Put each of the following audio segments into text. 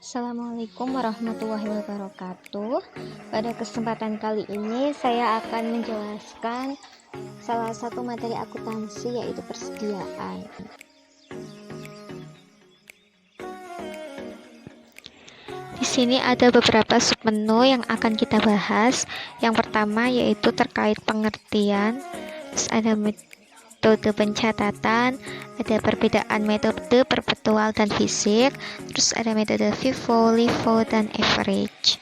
Assalamualaikum warahmatullahi wabarakatuh. Pada kesempatan kali ini saya akan menjelaskan salah satu materi akuntansi, yaitu persediaan. Di sini ada beberapa submenu yang akan kita bahas. Yang pertama yaitu terkait pengertian, terus ada metode pencatatan, ada perbedaan metode perpetual dan fisik, terus ada metode FIFO, LIFO, dan average.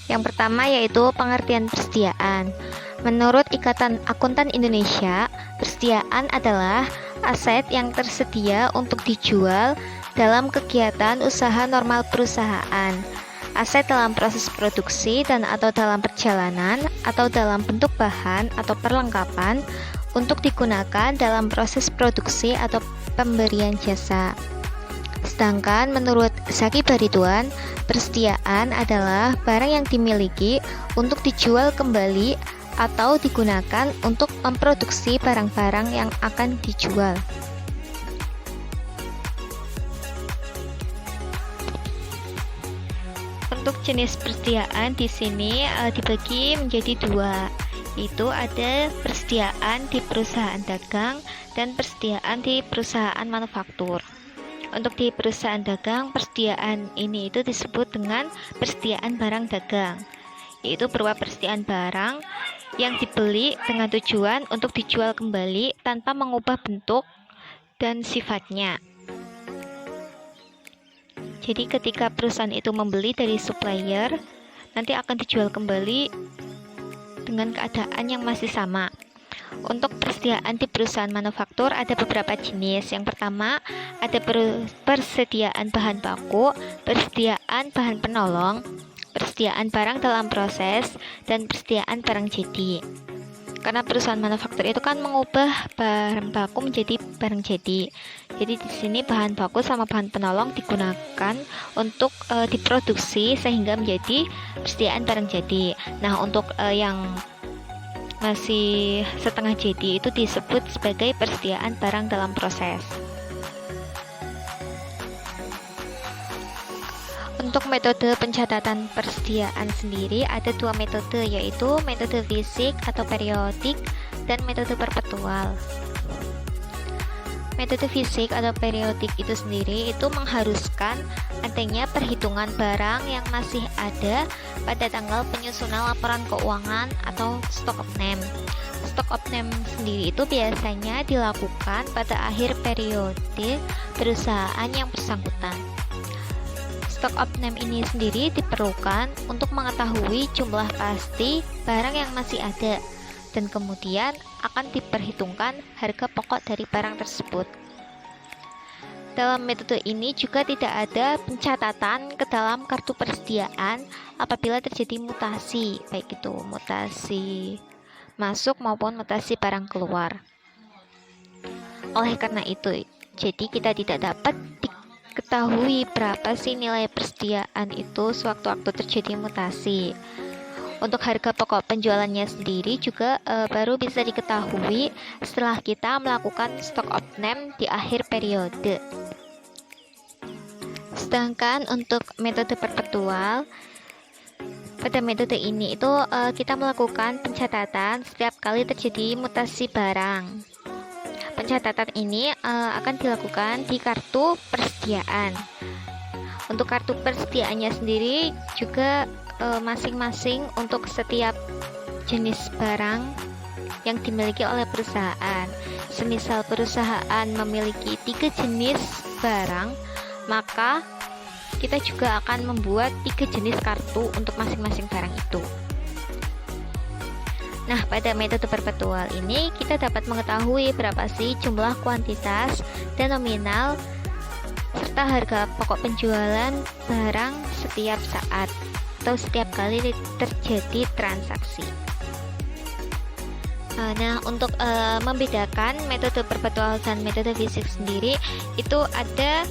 Yang pertama yaitu pengertian persediaan. Menurut Ikatan Akuntan Indonesia, persediaan adalah aset yang tersedia untuk dijual dalam kegiatan usaha normal perusahaan. Aset dalam proses produksi dan atau dalam perjalanan atau dalam bentuk bahan atau perlengkapan untuk digunakan dalam proses produksi atau pemberian jasa. Sedangkan menurut Zaki Bariduan, persediaan adalah barang yang dimiliki untuk dijual kembali atau digunakan untuk memproduksi barang-barang yang akan dijual. Untuk jenis persediaan di sini dibagi menjadi dua, yaitu ada persediaan di perusahaan dagang dan persediaan di perusahaan manufaktur. Untuk di perusahaan dagang, persediaan ini itu disebut dengan persediaan barang dagang, yaitu berupa persediaan barang yang dibeli dengan tujuan untuk dijual kembali tanpa mengubah bentuk dan sifatnya. Jadi ketika perusahaan itu membeli dari supplier, nanti akan dijual kembali dengan keadaan yang masih sama. Untuk persediaan di perusahaan manufaktur ada beberapa jenis. Yang pertama ada persediaan bahan baku, persediaan bahan penolong, persediaan barang dalam proses, dan persediaan barang jadi. Karena perusahaan manufaktur itu kan mengubah bahan baku menjadi barang jadi. Jadi di sini bahan baku sama bahan penolong digunakan untuk diproduksi sehingga menjadi persediaan barang jadi. Nah, untuk yang masih setengah jadi itu disebut sebagai persediaan barang dalam proses. Untuk metode pencatatan persediaan sendiri ada dua metode, yaitu metode fisik atau periodik dan metode perpetual. Metode fisik atau periodik itu sendiri itu mengharuskan adanya perhitungan barang yang masih ada pada tanggal penyusunan laporan keuangan atau stock of name. Stock of name sendiri itu biasanya dilakukan pada akhir periode perusahaan yang bersangkutan. Stock of name ini sendiri diperlukan untuk mengetahui jumlah pasti barang yang masih ada dan kemudian akan diperhitungkan harga pokok dari barang tersebut. Dalam metode ini juga tidak ada pencatatan ke dalam kartu persediaan apabila terjadi mutasi, baik itu mutasi masuk maupun mutasi barang keluar. Oleh karena itu, jadi kita tidak dapat ketahui berapa sih nilai persediaan itu sewaktu-waktu terjadi mutasi. Untuk harga pokok penjualannya sendiri juga baru bisa diketahui setelah kita melakukan stock of name di akhir periode. Sedangkan untuk metode perpetual, pada metode ini itu kita melakukan pencatatan setiap kali terjadi mutasi barang. Pencatatan ini akan dilakukan di kartu persediaan. Untuk kartu persediaannya sendiri juga masing-masing untuk setiap jenis barang yang dimiliki oleh perusahaan. Semisal perusahaan memiliki 3 jenis barang, maka kita juga akan membuat 3 jenis kartu untuk masing-masing barang itu. Nah, pada metode perpetual ini kita dapat mengetahui berapa sih jumlah kuantitas dan nominal serta harga pokok penjualan barang setiap saat atau setiap kali terjadi transaksi. Nah, untuk membedakan metode perpetual dan metode fisik sendiri itu ada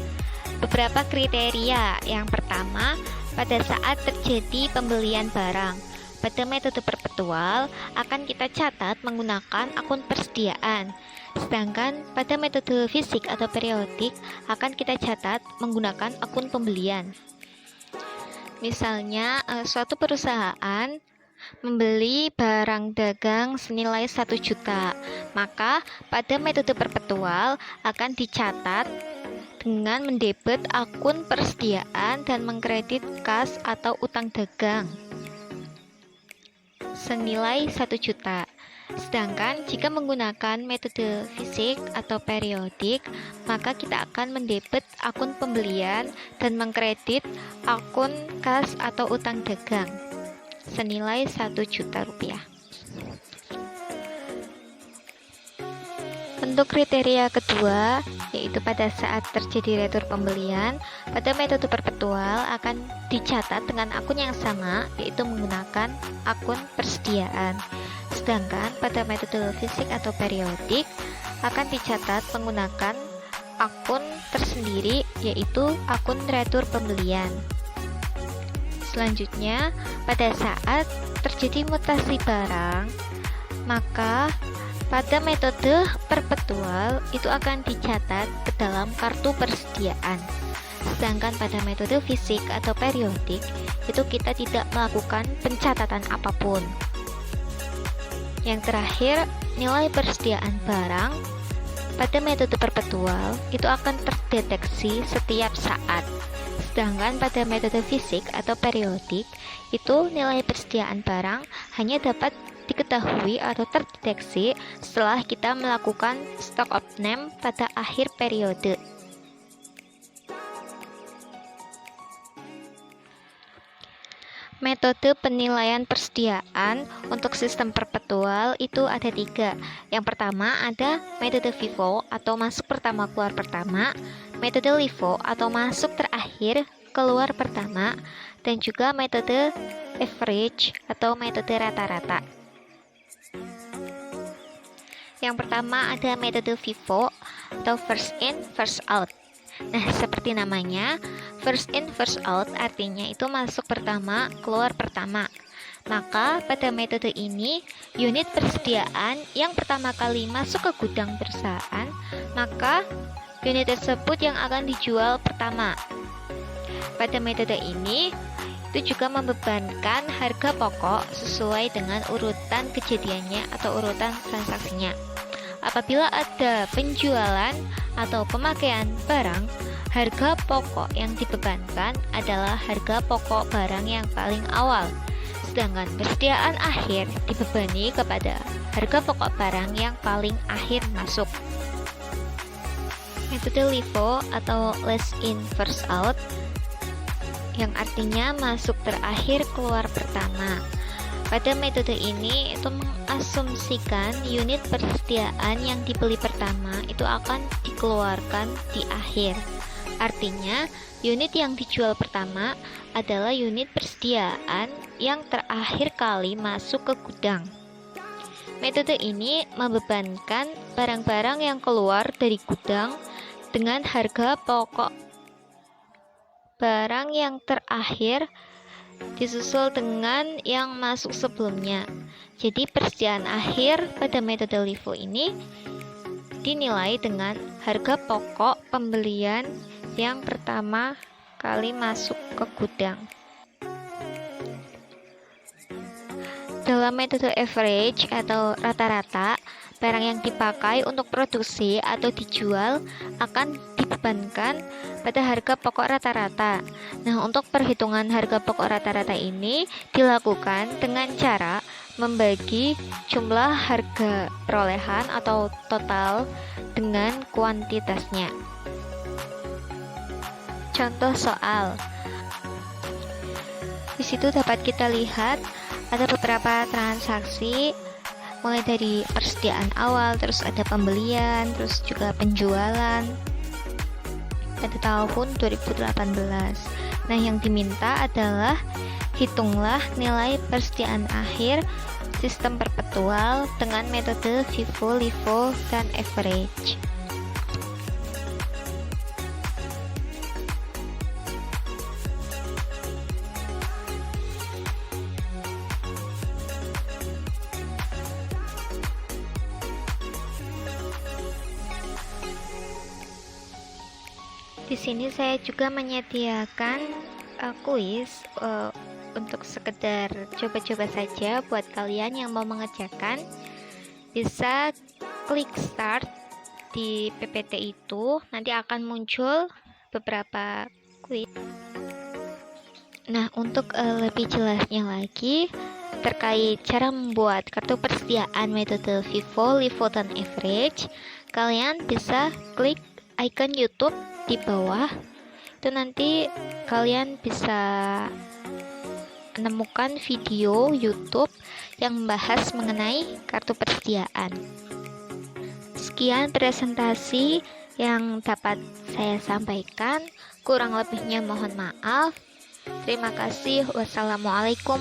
beberapa kriteria. Yang pertama, pada saat terjadi pembelian barang. pada metode perpetual akan kita catat menggunakan akun persediaan. Sedangkan pada metode fisik atau periodik akan kita catat menggunakan akun pembelian. Misalnya, suatu perusahaan membeli barang dagang senilai 1 juta, maka pada metode perpetual akan dicatat dengan mendebit akun persediaan dan mengkredit kas atau utang dagang senilai 1 juta. Sedangkan jika menggunakan metode fisik atau periodik, maka kita akan mendebit akun pembelian dan mengkredit akun kas atau utang dagang senilai 1 juta rupiah. Untuk kriteria kedua, yaitu pada saat terjadi retur pembelian, pada metode perpetual akan dicatat dengan akun yang sama, yaitu menggunakan akun persediaan. Sedangkan pada metode fisik atau periodik akan dicatat menggunakan akun tersendiri, yaitu akun retur pembelian. Selanjutnya, pada saat terjadi mutasi barang, maka pada metode perpetual itu akan dicatat ke dalam kartu persediaan. Sedangkan pada metode fisik atau periodik itu kita tidak melakukan pencatatan apapun. Yang terakhir, nilai persediaan barang pada metode perpetual itu akan terdeteksi setiap saat. Sedangkan pada metode fisik atau periodik itu nilai persediaan barang hanya dapat diketahui atau terdeteksi setelah kita melakukan stock of name pada akhir periode. Metode penilaian persediaan untuk sistem perpetual itu ada 3. Yang pertama ada metode FIFO atau masuk pertama keluar pertama, metode LIFO atau masuk terakhir keluar pertama, dan juga metode average atau metode rata-rata. Yang pertama ada metode FIFO atau first in, first out. Nah, seperti namanya, first in, first out artinya itu masuk pertama, keluar pertama. Maka pada metode ini, unit persediaan yang pertama kali masuk ke gudang perusahaan, maka unit tersebut yang akan dijual pertama. Pada metode ini, itu juga membebankan harga pokok sesuai dengan urutan kejadiannya atau urutan transaksinya. Apabila ada penjualan atau pemakaian barang, harga pokok yang dibebankan adalah harga pokok barang yang paling awal, sedangkan persediaan akhir dibebani kepada harga pokok barang yang paling akhir masuk. Metode LIFO atau last in first out yang artinya masuk terakhir keluar pertama. Pada metode ini itu mengasumsikan unit persediaan yang dibeli pertama itu akan dikeluarkan di akhir. Artinya, unit yang dijual pertama adalah unit persediaan yang terakhir kali masuk ke gudang. Metode ini membebankan barang-barang yang keluar dari gudang dengan harga pokok barang yang terakhir disusul dengan yang masuk sebelumnya. Jadi persediaan akhir pada metode LIFO ini dinilai dengan harga pokok pembelian yang pertama kali masuk ke gudang. Dalam metode average atau rata-rata, barang yang dipakai untuk produksi atau dijual akan dibebankan pada harga pokok rata-rata. Nah, untuk perhitungan harga pokok rata-rata ini dilakukan dengan cara membagi jumlah harga perolehan atau total dengan kuantitasnya. Contoh soal. Di situ dapat kita lihat ada beberapa transaksi mulai dari persediaan awal, terus ada pembelian, terus juga penjualan pada tahun 2018. Nah, yang diminta adalah hitunglah nilai persediaan akhir sistem perpetual dengan metode FIFO, LIFO, dan average. Di sini saya juga menyediakan kuis untuk sekedar coba-coba saja buat kalian yang mau mengerjakan. Bisa klik start di PPT itu, nanti akan muncul beberapa kuis. Nah, untuk lebih jelasnya lagi terkait cara membuat kartu persediaan metode Vivo, Livo, dan Average, kalian bisa klik icon YouTube di bawah. Itu nanti kalian bisa menemukan video YouTube yang membahas mengenai kartu persediaan. Sekian presentasi yang dapat saya sampaikan, kurang lebihnya mohon maaf. Terima kasih. Wassalamualaikum.